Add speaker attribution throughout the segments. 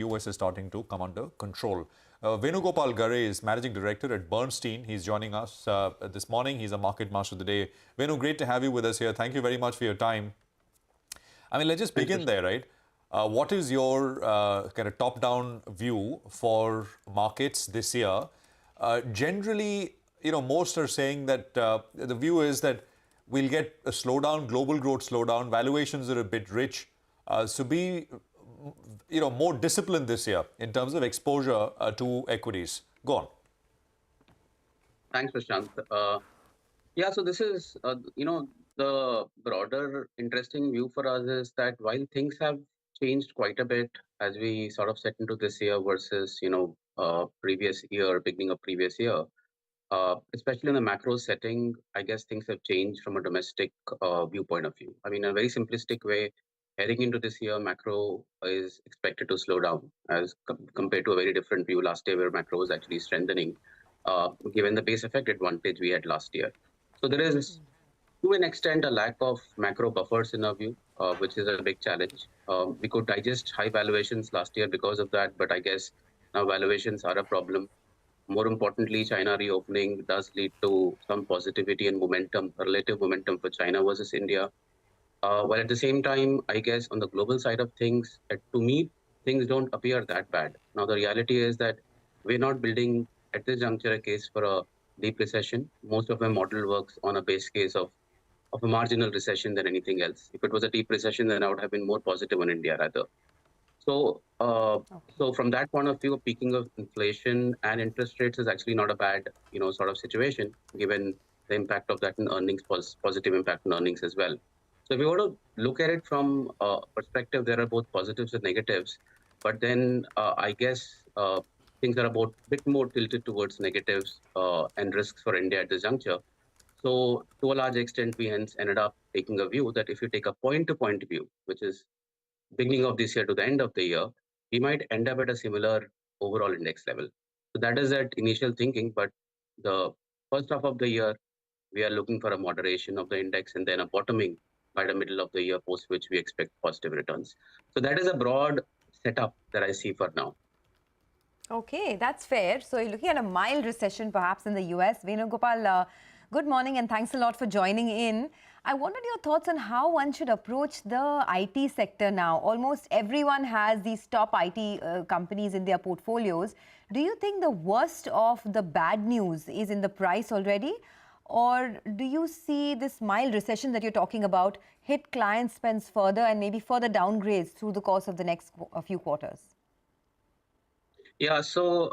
Speaker 1: US is starting to come under control. Venugopal Garre is Managing Director at Bernstein. He's joining us this morning. He's a Market Master of the Day. Venu, great to have you with us here. Thank you very much for your time. I mean, let's just begin there, right? What is your kind of top-down view for markets this year? Generally, most are saying that the view is that we'll get a slowdown, global growth slowdown. Valuations are a bit rich. So be, more disciplined this year in terms of exposure to equities. Go on.
Speaker 2: Thanks, Prashant. So this is, the broader interesting view for us is that while things have changed quite a bit as we sort of set into this year versus, previous year, beginning of previous year, especially in the macro setting, I guess things have changed from a domestic viewpoint of view. I mean, in a very simplistic way, heading into this year, macro is expected to slow down as compared to a very different view last year where macro was actually strengthening, given the base effect advantage we had last year. So there is, to an extent, a lack of macro buffers in our view, which is a big challenge. We could digest high valuations last year because of that, but I guess now valuations are a problem. More importantly, China reopening does lead to some positivity and momentum, relative momentum for China versus India. While at the same time, I guess on the global side of things, to me, things don't appear that bad. Now, the reality is that we're not building at this juncture a case for a deep recession. Most of my model works on a base case of a marginal recession than anything else. If it was a deep recession, then I would have been more positive on India rather. So, so from that point of view, peaking of inflation and interest rates is actually not a bad, sort of situation, given the impact of that in earnings, positive impact on earnings as well. So if you want to look at it from a perspective, there are both positives and negatives. But then I guess things are about a bit more tilted towards negatives and risks for India at this juncture. So to a large extent, we hence ended up taking a view that if you take a point-to-point view, which is beginning of this year to the end of the year, we might end up at a similar overall index level. So that is that initial thinking, but the first half of the year, we are looking for a moderation of the index and then a bottoming by the middle of the year, post which we expect positive returns. So that is a broad setup that I see for now.
Speaker 3: Okay, that's fair. So you're looking at a mild recession perhaps in the US. Venugopal, good morning and thanks a lot for joining in. I wanted your thoughts on how one should approach the IT sector now. Almost everyone has these top IT companies in their portfolios. Do you think the worst of the bad news is in the price already? Or do you see this mild recession that you're talking about hit client spends further and maybe further downgrades through the course of the next few quarters?
Speaker 2: Yeah, so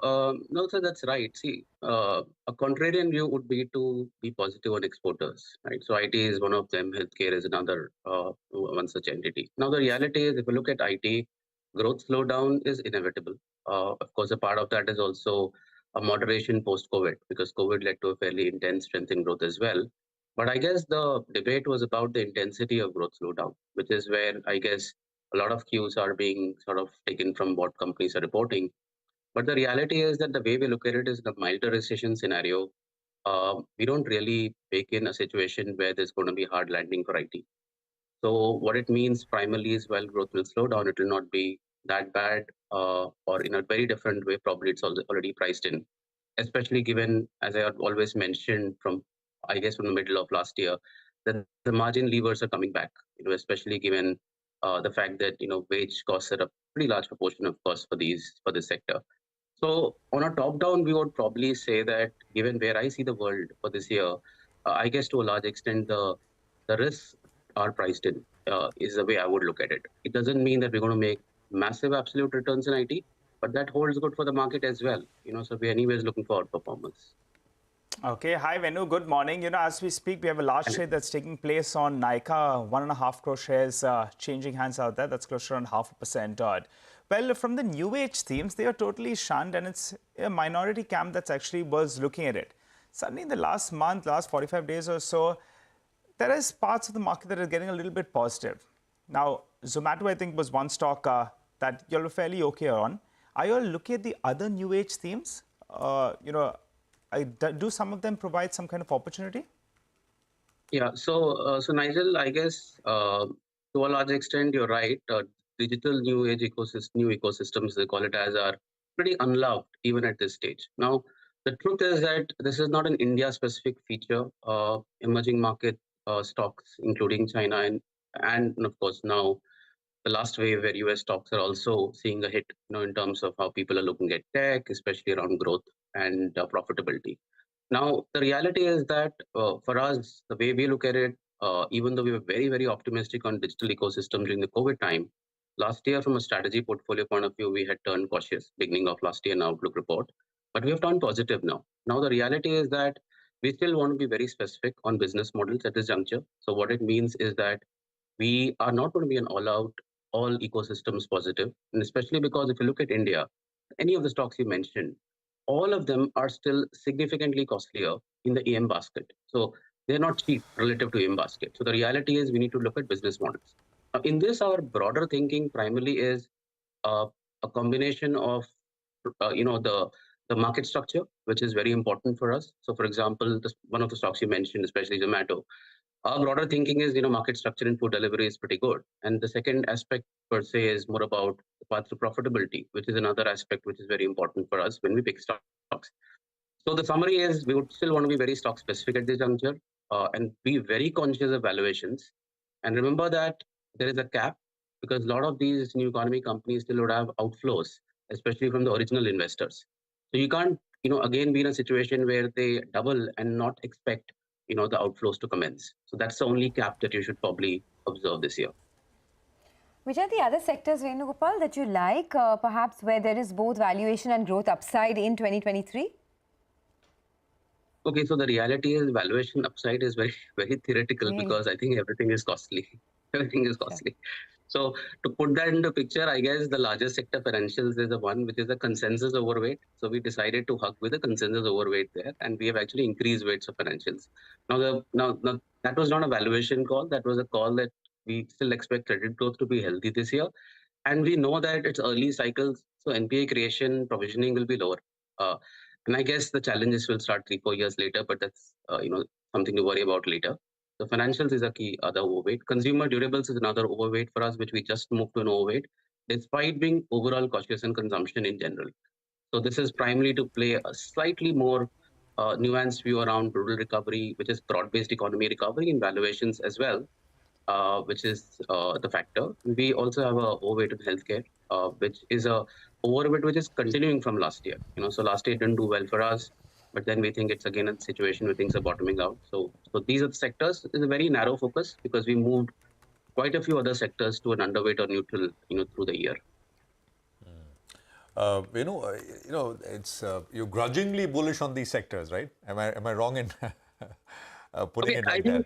Speaker 2: no, sir, that's right. See, a contrarian view would be to be positive on exporters, right? So IT is one of them, healthcare is another one such entity. Now, the reality is, if you look at IT, growth slowdown is inevitable. Of course, a part of that is also a moderation post-COVID, because COVID led to a fairly intense strength in growth as well. But I guess the debate was about the intensity of growth slowdown, which is where I guess a lot of cues are being sort of taken from what companies are reporting. But the reality is that the way we look at it is the milder recession scenario. We don't really bake in a situation where there's going to be a hard landing for IT. So what it means primarily is, while growth will slow down, it will not be that bad, or in a very different way. Probably it's already priced in, especially given, as I have always mentioned from the middle of last year, that the margin levers are coming back, especially given the fact that, wage costs are a pretty large proportion of costs for this sector. So on a top-down, we would probably say that given where I see the world for this year, I guess to a large extent the risks are priced in, is the way I would look at it. It doesn't mean that we're going to make massive absolute returns in IT, but that holds good for the market as well. So we're anyways looking for outperformance.
Speaker 4: Okay, hi Venu, good morning. As we speak, we have a large trade that's taking place on Nykaa, 1.5 crore shares changing hands out there. That's close to around 0.5% odd. Well, from the new age themes, they are totally shunned, and it's a minority camp that's actually was looking at it. Suddenly, in the last 45 days or so, there is parts of the market that are getting a little bit positive. Now, Zomato, I think, was one stock that you're fairly okay on. Are you all looking at the other new age themes? Do some of them provide some kind of opportunity?
Speaker 2: Yeah, so Nigel, I guess to a large extent, you're right. digital new age new ecosystems, they call it as, are pretty unloved even at this stage. Now, the truth is that this is not an India-specific feature. Emerging market stocks, including China and of course now the last wave where US stocks are also seeing a hit, in terms of how people are looking at tech, especially around growth and profitability. Now, the reality is that for us, the way we look at it, even though we were very, very optimistic on digital ecosystem during the COVID time, last year from a strategy portfolio point of view, we had turned cautious beginning of last year in outlook report, but we have turned positive now. Now, the reality is that we still want to be very specific on business models at this juncture. So what it means is that we are not going to be an all-out, all ecosystems positive, and especially because if you look at India, any of the stocks you mentioned, all of them are still significantly costlier in the EM basket. So they're not cheap relative to EM basket. So the reality is we need to look at business models. In this, our broader thinking primarily is a combination of, the market structure, which is very important for us. So for example, one of the stocks you mentioned, especially Zomato, our broader thinking is, market structure in food delivery is pretty good. And the second aspect per se is more about the path to profitability, which is another aspect which is very important for us when we pick stocks. So the summary is we would still want to be very stock specific at this juncture and be very conscious of valuations. And remember that there is a cap because a lot of these new economy companies still would have outflows, especially from the original investors. So you can't, again be in a situation where they double and not expect the outflows to commence. So that's the only cap that you should probably observe this year.
Speaker 3: Which are the other sectors, Venugopal, that you like, perhaps where there is both valuation and growth upside in 2023?
Speaker 2: Okay, so the reality is valuation upside is very, very theoretical because I think everything is costly. Everything is costly. Yeah. So to put that into picture, I guess the largest sector, financials, is the one which is the consensus overweight. So we decided to hug with a consensus overweight there, and we have actually increased weights of financials. Now, that was not a valuation call. That was a call that we still expect credit growth to be healthy this year, and we know that it's early cycles, so NPA creation, provisioning will be lower. And I guess the challenges will start 3-4 years later, but that's something to worry about later. So financials is a key other overweight. Consumer durables is another overweight for us, which we just moved to an overweight, despite being overall cautious in consumption in general. So this is primarily to play a slightly more nuanced view around rural recovery, which is broad-based economy recovery and valuations as well, which is the factor. We also have a overweight in healthcare, which is a overweight which is continuing from last year. So last year it didn't do well for us. But then we think it's again a situation where things are bottoming out. So these are the sectors. It's a very narrow focus because we moved quite a few other sectors to an underweight or neutral, through the year.
Speaker 1: It's you're grudgingly bullish on these sectors, right? Am I wrong in putting it like that?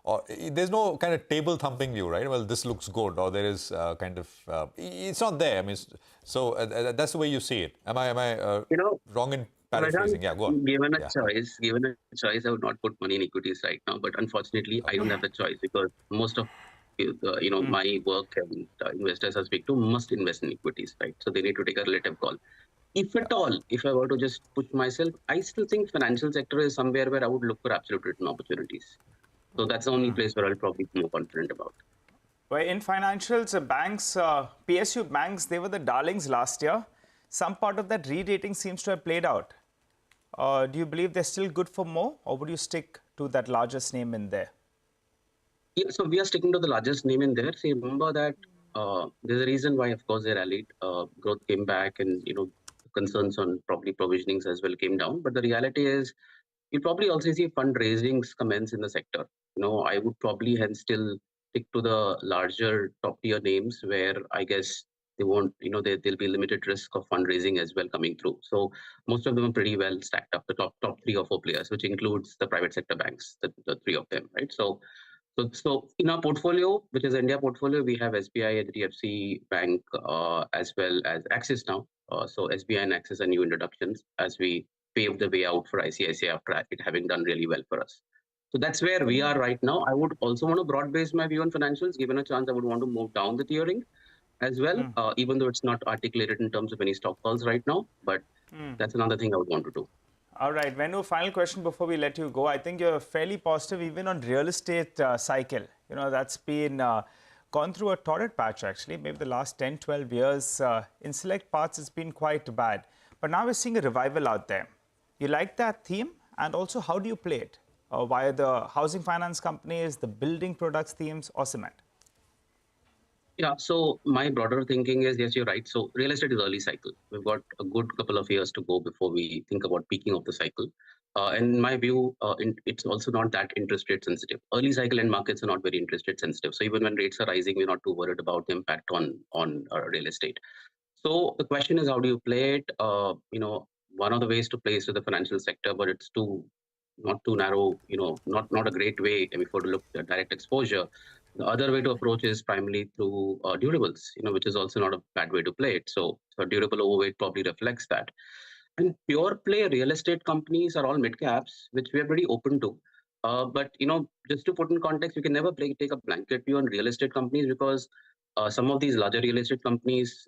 Speaker 1: Or there's no kind of table thumping view, right? Well, this looks good, or there is kind of it's not there. I mean, so that's the way you see it. Am I wrong in paraphrasing? Yeah, go on.
Speaker 2: Given a choice, I would not put money in equities right now. But unfortunately, I don't have the choice because most of my work and investors I speak to must invest in equities, right? So they need to take a relative call. If at all, if I were to just push myself, I still think financial sector is somewhere where I would look for absolute return opportunities. So that's the only place where I'll probably be more confident about.
Speaker 4: Well, in financials, banks, PSU banks, they were the darlings last year. Some part of that re-rating seems to have played out. Do you believe they're still good for more, or would you stick to that largest name in there?
Speaker 2: Yeah, so we are sticking to the largest name in there. So remember that there's a reason why, of course, they rallied. Growth came back, and concerns on probably provisionings as well came down. But the reality is, you'll probably also see fundraisings commence in the sector. I would probably hence still stick to the larger top tier names where I guess they won't, there'll be limited risk of fundraising as well coming through. So most of them are pretty well stacked up, the top 3 or 4 players, which includes the private sector banks, the 3 of them, right? So in our portfolio, which is India portfolio, we have SBI, HDFC Bank, as well as Axis now. So SBI and Axis are new introductions as we pave the way out for ICICI after it having done really well for us. So that's where we are right now. I would also want to broad base my view on financials. Given a chance, I would want to move down the tiering as well, even though it's not articulated in terms of any stock calls right now. But that's another thing I would want to do.
Speaker 4: All right, Venu, final question before we let you go. I think you're fairly positive even on real estate cycle. That's been gone through a torrid patch, actually. Maybe the last 10, 12 years, in select parts, it's been quite bad. But now we're seeing a revival out there. You like that theme? And also, how do you play it? Via the housing finance companies, the building products themes, or cement?
Speaker 2: Yeah, so my broader thinking is, yes, you're right. So real estate is early cycle. We've got a good couple of years to go before we think about peaking of the cycle. And in my view, it's also not that interest rate sensitive. Early cycle end markets are not very interest rate sensitive. So even when rates are rising, we're not too worried about the impact on real estate. So the question is, how do you play it? One of the ways to play is to the financial sector, but it's not too narrow. Not a great way. If we to look at direct exposure. The other way to approach is primarily through durables, which is also not a bad way to play it. So durable overweight probably reflects that. And pure play real estate companies are all mid caps, which we are pretty open to. But just to put in context, you can never take a blanket view on real estate companies because some of these larger real estate companies,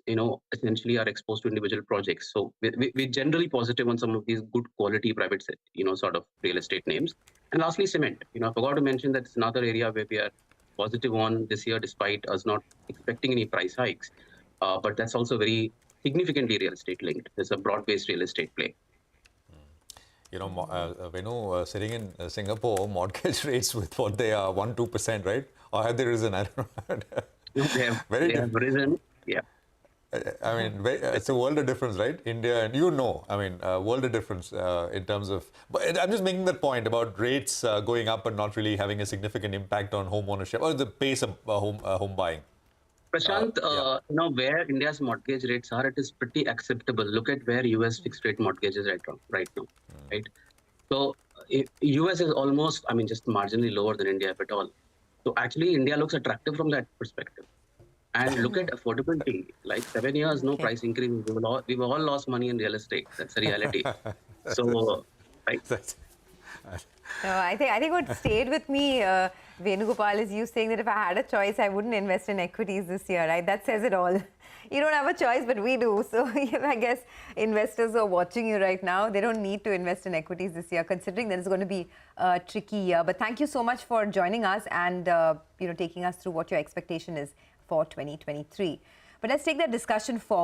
Speaker 2: essentially are exposed to individual projects. So we're generally positive on some of these good quality private, sort of real estate names. And lastly, cement. I forgot to mention that it's another area where we are positive on this year, despite us not expecting any price hikes. But that's also very significantly real estate linked. There's a broad-based real estate play.
Speaker 1: Venu, sitting in Singapore, mortgage rates with what they are, 1-2%, right? Or have they risen? I don't know.
Speaker 2: They have risen. Yeah.
Speaker 1: I mean, it's a world of difference, right? India and world of difference in terms of. But I'm just making that point about rates going up and not really having a significant impact on home ownership or the pace of home buying.
Speaker 2: Prashant, where India's mortgage rates are, it is pretty acceptable. Look at where US fixed rate mortgages are right now, right? So US is almost, just marginally lower than India, if at all. So actually, India looks attractive from that perspective. And look at affordability. Like 7 years, no price increase. We've all lost money in real estate. That's the reality. So, right.
Speaker 3: No, I think what stayed with me, Venugopal, is you saying that if I had a choice, I wouldn't invest in equities this year, right? That says it all. You don't have a choice, but we do. So I guess investors who are watching you right now, they don't need to invest in equities this year, considering that it's going to be a tricky year. But thank you so much for joining us and taking us through what your expectation is for 2023. But let's take that discussion forward.